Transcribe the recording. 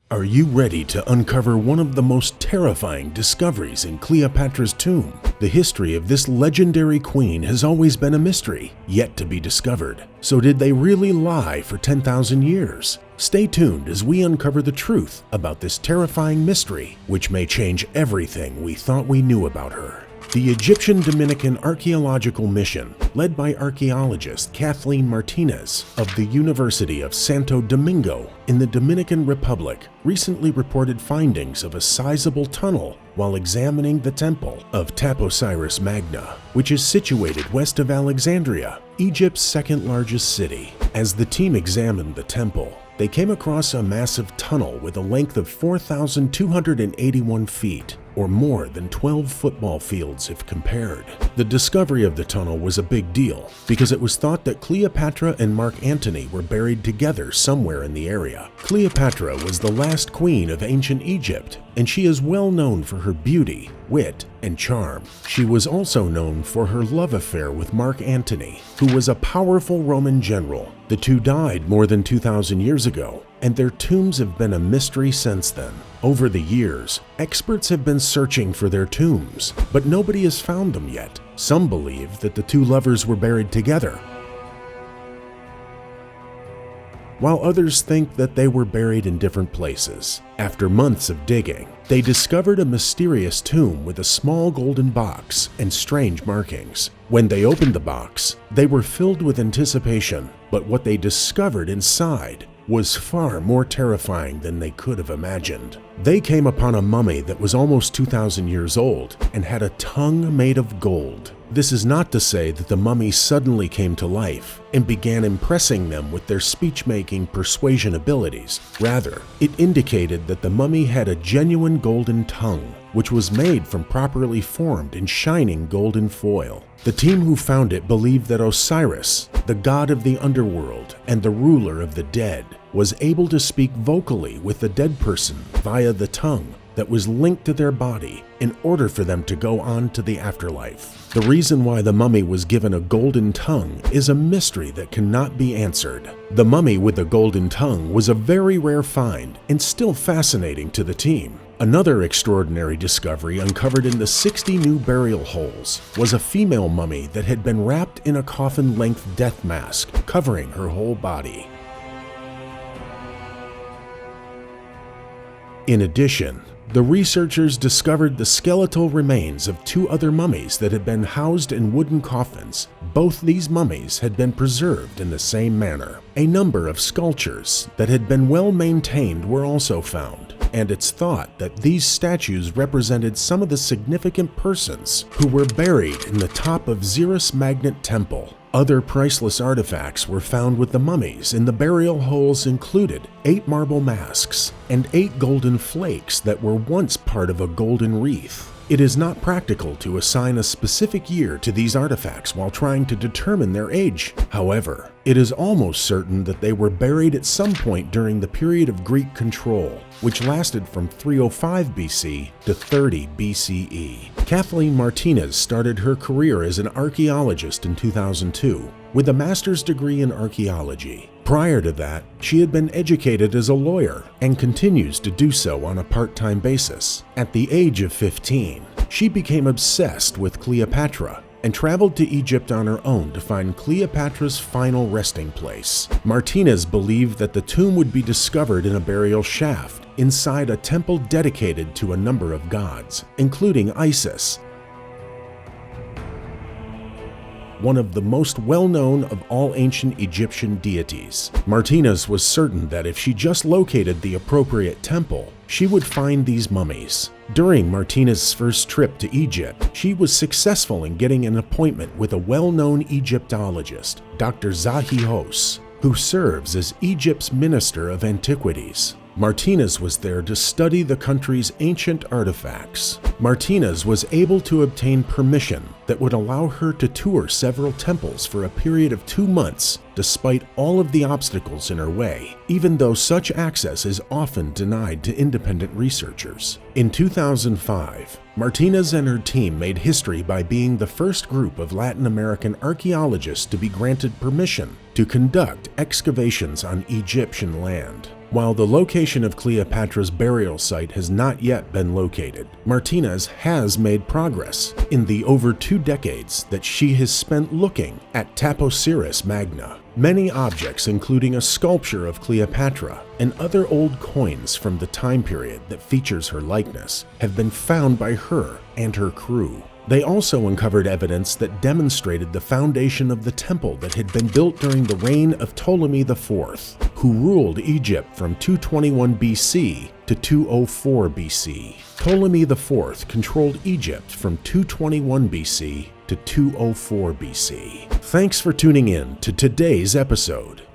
Are you ready to uncover one of the most terrifying discoveries in Cleopatra's tomb? The history of this legendary queen has always been a mystery, yet to be discovered. So did they really lie for 10,000 years? Stay tuned as we uncover the truth about this terrifying mystery, which may change everything we thought we knew about her. The Egyptian Dominican Archaeological Mission, led by archaeologist Kathleen Martinez of the University of Santo Domingo in the Dominican Republic, recently reported findings of a sizable tunnel while examining the temple of Taposiris Magna, which is situated west of Alexandria, Egypt's second-largest city. As the team examined the temple, they came across a massive tunnel with a length of 4,281 feet, or more than 12 football fields if compared. The discovery of the tunnel was a big deal because it was thought that Cleopatra and Mark Antony were buried together somewhere in the area. Cleopatra was the last queen of ancient Egypt, and she is well known for her beauty, wit, and charm. She was also known for her love affair with Mark Antony, who was a powerful Roman general. The two died more than 2,000 years ago, and their tombs have been a mystery since then. Over the years, experts have been searching for their tombs, but nobody has found them yet. Some believe that the two lovers were buried together, while others think that they were buried in different places. After months of digging, they discovered a mysterious tomb with a small golden box and strange markings. When they opened the box, they were filled with anticipation, but what they discovered inside was far more terrifying than they could have imagined. They came upon a mummy that was almost 2,000 years old and had a tongue made of gold. This is not to say that the mummy suddenly came to life and began impressing them with their speech-making persuasion abilities. Rather, it indicated that the mummy had a genuine golden tongue, which was made from properly formed and shining golden foil. The team who found it believed that Osiris, the god of the underworld and the ruler of the dead, was able to speak vocally with the dead person via the tongue that was linked to their body in order for them to go on to the afterlife. The reason why the mummy was given a golden tongue is a mystery that cannot be answered. The mummy with a golden tongue was a very rare find and still fascinating to the team. Another extraordinary discovery uncovered in the 60 new burial holes was a female mummy that had been wrapped in a coffin-length death mask covering her whole body. In addition, the researchers discovered the skeletal remains of two other mummies that had been housed in wooden coffins. Both these mummies had been preserved in the same manner. A number of sculptures that had been well maintained were also found, and it's thought that these statues represented some of the significant persons who were buried in the top of Xeris Magnet Temple. Other priceless artifacts were found with the mummies, and the burial holes included 8 marble masks and 8 golden flakes that were once part of a golden wreath. It is not practical to assign a specific year to these artifacts while trying to determine their age. However, it is almost certain that they were buried at some point during the period of Greek control, which lasted from 305 BC to 30 BCE. Kathleen Martinez started her career as an archaeologist in 2002 with a master's degree in archaeology. Prior to that, she had been educated as a lawyer and continues to do so on a part-time basis. At the age of 15, she became obsessed with Cleopatra and traveled to Egypt on her own to find Cleopatra's final resting place. Martinez believed that the tomb would be discovered in a burial shaft inside a temple dedicated to a number of gods, including Isis, one of the most well-known of all ancient Egyptian deities. Martinez was certain that if she just located the appropriate temple, she would find these mummies. During Martinez's first trip to Egypt, she was successful in getting an appointment with a well-known Egyptologist, Dr. Zahi Hos, who serves as Egypt's Minister of Antiquities. Martinez was there to study the country's ancient artifacts. Martinez was able to obtain permission that would allow her to tour several temples for a period of 2 months, despite all of the obstacles in her way, even though such access is often denied to independent researchers. In 2005, Martinez and her team made history by being the first group of Latin American archaeologists to be granted permission to conduct excavations on Egyptian land. While the location of Cleopatra's burial site has not yet been located, Martinez has made progress in the over 2 decades that she has spent looking at Taposiris Magna. Many objects, including a sculpture of Cleopatra and other old coins from the time period that features her likeness, have been found by her and her crew. They also uncovered evidence that demonstrated the foundation of the temple that had been built during the reign of Ptolemy IV, who ruled Egypt from 221 BC to 204 BC. Ptolemy IV controlled Egypt from 221 BC to 204 BC. Thanks for tuning in to today's episode.